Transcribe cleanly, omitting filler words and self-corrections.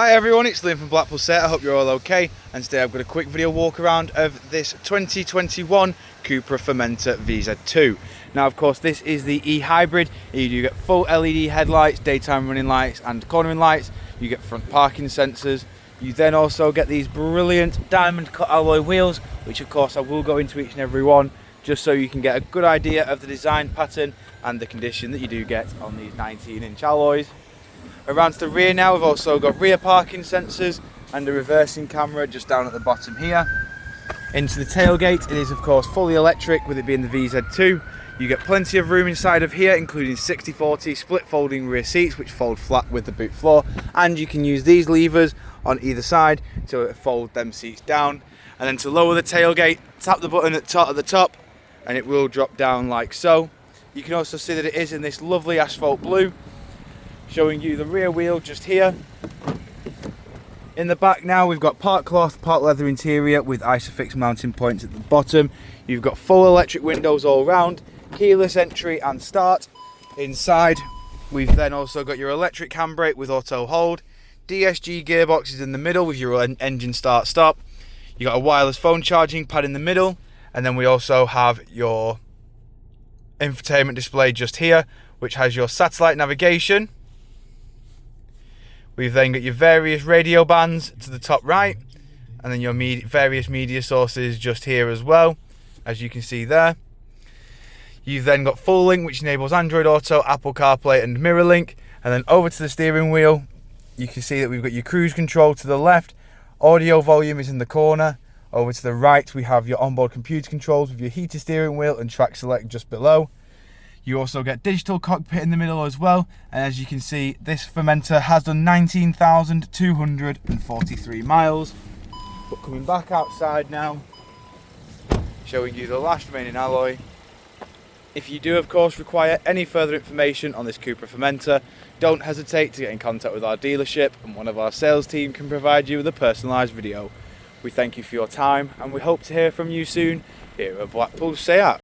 Hi everyone, it's Liam from Blackpool Set. I hope you're all okay, and today I've got a quick video walk around of this 2021 CUPRA Formentor VZ2. Now of course this is the eHybrid. You do get full LED headlights, daytime running lights and cornering lights. You get front parking sensors. You then also get these brilliant diamond cut alloy wheels, which of course I will go into each and every one just so you can get a good idea of the design pattern and the condition that you do get on these 19-inch alloys. Around to the rear now, we've also got rear parking sensors and a reversing camera just down at the bottom here. Into the tailgate, it is of course fully electric with it being the VZ2. You get plenty of room inside of here, including 60/40 split folding rear seats which fold flat with the boot floor, and you can use these levers on either side to fold them seats down. And then to lower the tailgate, tap the button at the top and it will drop down like so. You can also see that it is in this lovely asphalt blue, showing you the rear wheel just here. In the back now we've got part cloth, part leather interior with Isofix mounting points at the bottom. You've got full electric windows all round, keyless entry and start. Inside we've then also got your electric handbrake with auto hold, DSG gearboxes in the middle with your engine start stop. You got a wireless phone charging pad in the middle, and then we also have your infotainment display just here which has your satellite navigation. We've then got your various radio bands to the top right, and then your various media sources just here as well, as you can see there. You've then got full link, which enables Android Auto, Apple CarPlay and Mirror Link. And then over to the steering wheel, you can see that we've got your cruise control to the left, audio volume is in the corner. Over to the right we have your onboard computer controls with your heated steering wheel and track select just below. You also get digital cockpit in the middle as well, and as you can see this Formentor has done 19,243 miles. But coming back outside now, showing you the last remaining alloy. If you do of course require any further information on this CUPRA Formentor, don't hesitate to get in contact with our dealership and one of our sales team can provide you with a personalised video. We thank you for your time and we hope to hear from you soon here at Blackpool Seat.